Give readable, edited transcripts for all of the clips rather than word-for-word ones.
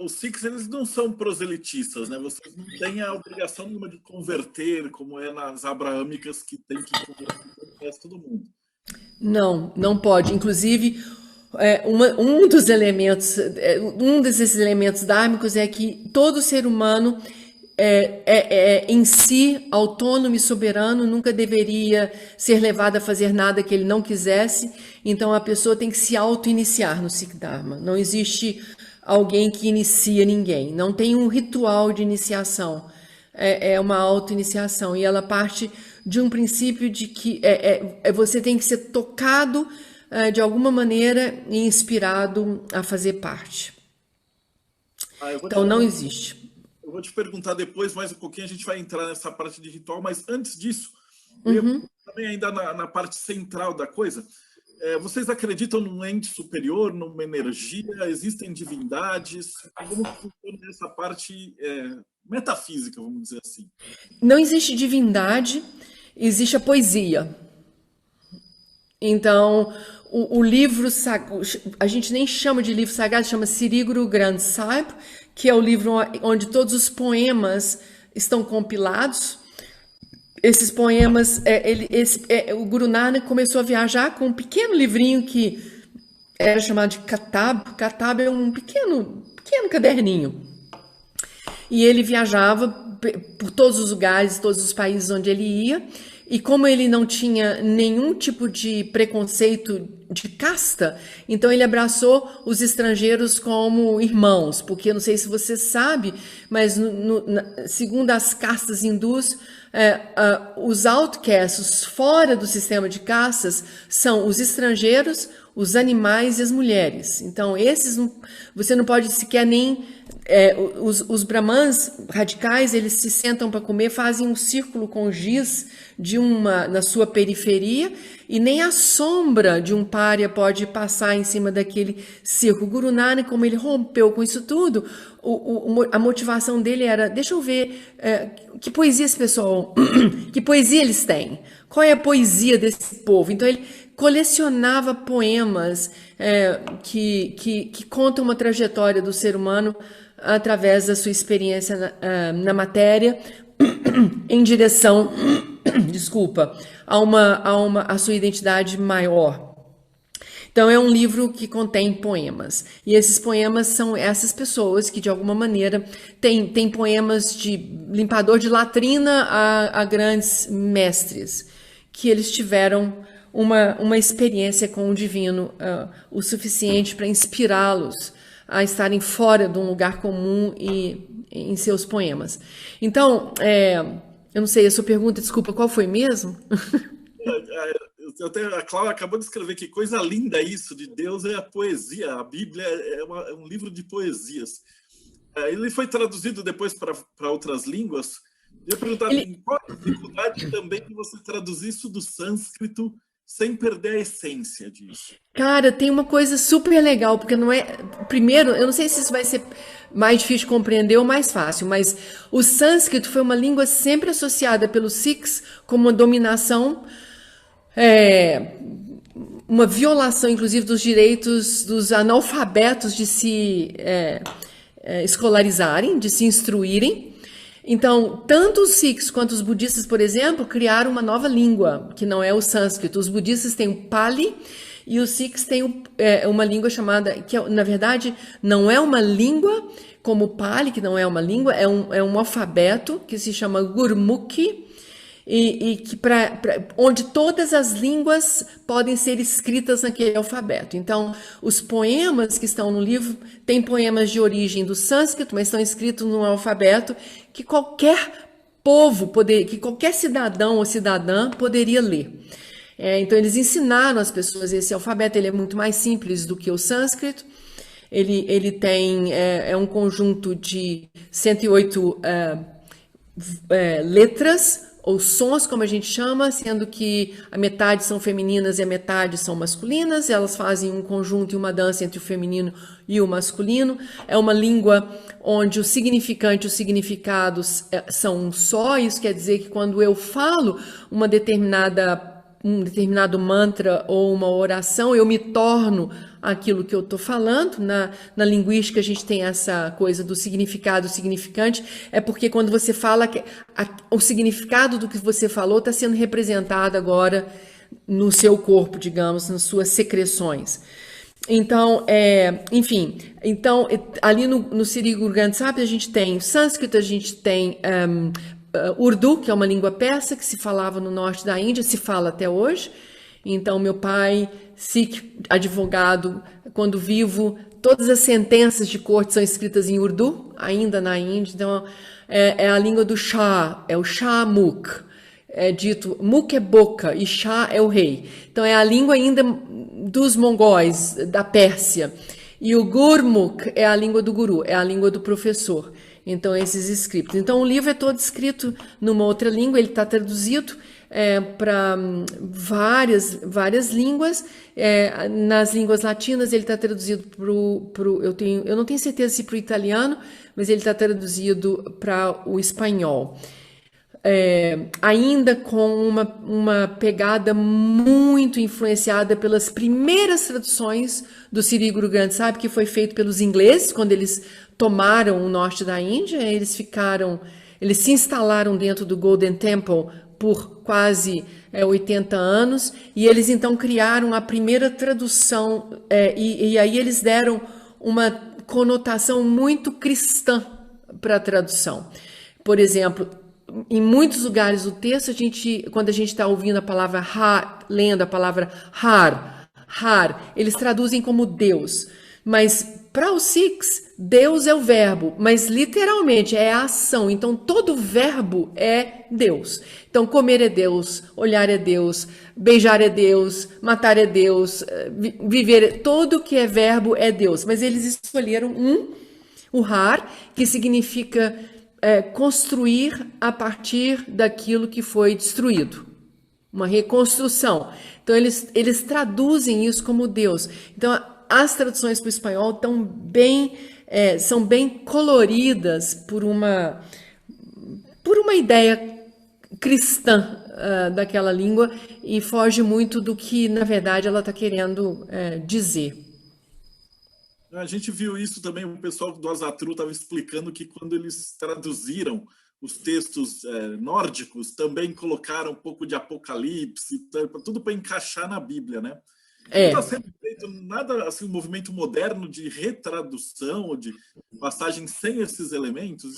Os Sikhs, eles não são proselitistas, né? Vocês não têm a obrigação nenhuma de converter, como é nas abraâmicas, que tem que converter o resto do mundo. Não, não pode. Inclusive, um dos elementos, um desses elementos dármicos é que todo ser humano é em si autônomo e soberano, nunca deveria ser levado a fazer nada que ele não quisesse. Então a pessoa tem que se auto-iniciar no Sikh Dharma. Não existe alguém que inicia ninguém. Não tem um ritual de iniciação. É uma auto-iniciação. E ela parte de um princípio de que você tem que ser tocado de alguma maneira e inspirado a fazer parte. Ah, Então não existe. eu vou te perguntar depois, mais um pouquinho, a gente vai entrar nessa parte de ritual, mas antes disso, eu ia também ainda na parte central da coisa. Vocês acreditam num ente superior, numa energia? Existem divindades? Como funciona essa parte metafísica, vamos dizer assim? Não existe divindade, existe a poesia. Então, o livro, a gente nem chama de livro sagrado, chama Sri Guru Granth Sahib, que é o livro onde todos os poemas estão compilados. Esses poemas, o Guru Nanak começou a viajar com um pequeno livrinho que era chamado de Katab. Katab é um pequeno caderninho. E ele viajava por todos os lugares, todos os países onde ele ia. E como ele não tinha nenhum tipo de preconceito de casta, então ele abraçou os estrangeiros como irmãos. Porque não sei se você sabe, mas segundo as castas hindus, os outcasts fora do sistema de castas são os estrangeiros, os animais e as mulheres. Então, esses você não pode sequer nem... os brahmans radicais, eles se sentam para comer, fazem um círculo com giz na sua periferia, e nem a sombra de um pária pode passar em cima daquele círculo. O Guru Nanak, como ele rompeu com isso tudo, a motivação dele era, deixa eu ver que poesia esse pessoal, que poesia eles têm, qual é a poesia desse povo. Então ele colecionava poemas que contam uma trajetória do ser humano através da sua experiência na matéria, em direção, desculpa, a sua identidade maior. Então é um livro que contém poemas. E esses poemas são essas pessoas que de alguma maneira tem poemas de limpador de latrina a grandes mestres, que eles tiveram uma experiência com o divino o suficiente para inspirá-los a estarem fora de um lugar comum e em seus poemas. Então, eu não sei, a sua pergunta, desculpa, qual foi mesmo? A Cláudia acabou de escrever que coisa linda isso, de Deus é a poesia, a Bíblia é um livro de poesias. Ele foi traduzido depois para outras línguas. Eu ia perguntar, qual a dificuldade também de você traduzir isso do sânscrito sem perder a essência disso? Cara, tem uma coisa super legal, porque não é... Primeiro, eu não sei se isso vai ser mais difícil de compreender ou mais fácil, mas o sânscrito foi uma língua sempre associada pelos Sikhs como uma dominação, uma violação, inclusive, dos direitos dos analfabetos de se escolarizarem, de se instruírem. Então, tanto os Sikhs quanto os budistas, por exemplo, criaram uma nova língua, que não é o sânscrito. Os budistas têm o Pali e os Sikhs têm uma língua chamada, que na verdade não é uma língua como o Pali, que não é uma língua, é um alfabeto que se chama Gurmukhi, e que onde todas as línguas podem ser escritas naquele alfabeto. Então, os poemas que estão no livro têm poemas de origem do sânscrito, mas estão escritos num alfabeto que qualquer povo, que qualquer cidadão ou cidadã poderia ler. Então, eles ensinaram às pessoas esse alfabeto. Ele é muito mais simples do que o sânscrito. Ele tem um conjunto de 108 letras, ou sons, como a gente chama, sendo que a metade são femininas e a metade são masculinas. Elas fazem um conjunto e uma dança entre o feminino e o masculino. É uma língua onde o significante e os significados são um só. Isso quer dizer que quando eu falo uma determinada um determinado mantra ou uma oração, eu me torno aquilo que eu estou falando. Na linguística a gente tem essa coisa do significado significante, é porque quando você fala, o significado do que você falou está sendo representado agora no seu corpo, digamos, nas suas secreções. Então, enfim, então ali no Siri Guru Granth Sahib a gente tem sânscrito, a gente tem Urdu, que é uma língua persa que se falava no norte da Índia, se fala até hoje. Então, meu pai, Sikh, advogado, quando vivo, todas as sentenças de corte são escritas em Urdu, ainda na Índia. Então, é a língua do Shah, é o Shah Mukh. É dito, Mukh é boca e Shah é o rei. Então, é a língua ainda dos mongóis, da Pérsia. E o Gurmukh é a língua do guru, é a língua do professor. Então, esses escritos. Então, o livro é todo escrito numa outra língua, ele está traduzido para várias línguas. Nas línguas latinas, ele está traduzido eu não tenho certeza se para o italiano, mas ele está traduzido para o espanhol. Ainda com uma pegada muito influenciada pelas primeiras traduções do Siri Guru Granth Sahib, que foi feito pelos ingleses, quando eles tomaram o norte da Índia. Eles se instalaram dentro do Golden Temple por quase 80 anos, e eles então criaram a primeira tradução, e aí eles deram uma conotação muito cristã para a tradução. Por exemplo, em muitos lugares do texto, quando a gente está ouvindo a palavra lendo a palavra Har, eles traduzem como Deus. Mas para os Sikhs, Deus é o verbo, mas literalmente é a ação. Então, todo verbo é Deus. Então, comer é Deus, olhar é Deus, beijar é Deus, matar é Deus, viver, todo que é verbo é Deus. Mas eles escolheram o Har, que significa construir a partir daquilo que foi destruído. Uma reconstrução. Então, eles traduzem isso como Deus. Então, as traduções para o espanhol são bem coloridas por uma ideia cristã daquela língua, e foge muito do que, na verdade, ela está querendo dizer. A gente viu isso também, o pessoal do Asatru estava explicando que quando eles traduziram os textos nórdicos, também colocaram um pouco de Apocalipse, tudo para encaixar na Bíblia, né? Não está sendo feito nada assim, um movimento moderno de retradução ou de passagem sem esses elementos?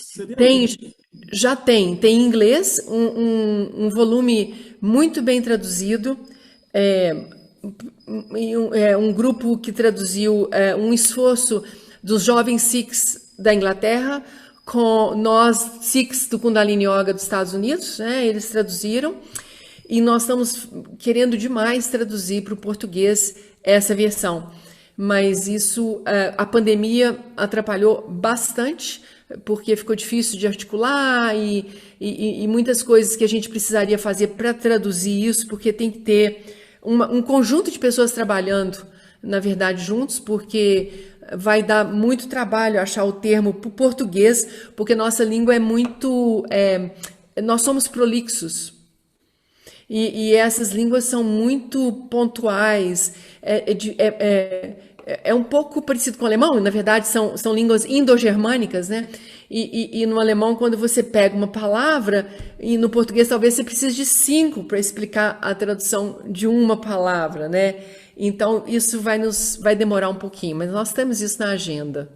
Já tem em inglês um volume muito bem traduzido, um grupo que traduziu um esforço dos jovens Sikhs da Inglaterra com nós Sikhs do Kundalini Yoga dos Estados Unidos, né? Eles traduziram. E nós estamos querendo demais traduzir para o português essa versão. Mas a pandemia atrapalhou bastante, porque ficou difícil de articular e muitas coisas que a gente precisaria fazer para traduzir isso, porque tem que ter um conjunto de pessoas trabalhando, na verdade, juntos, porque vai dar muito trabalho achar o termo para o português, porque nossa língua é muito... nós somos prolixos. E essas línguas são muito pontuais, é um pouco parecido com o alemão, na verdade são línguas indo-germânicas, né? E no alemão, quando você pega uma palavra, e no português talvez você precise de 5 para explicar a tradução de uma palavra, né? Então isso vai demorar um pouquinho, mas nós temos isso na agenda.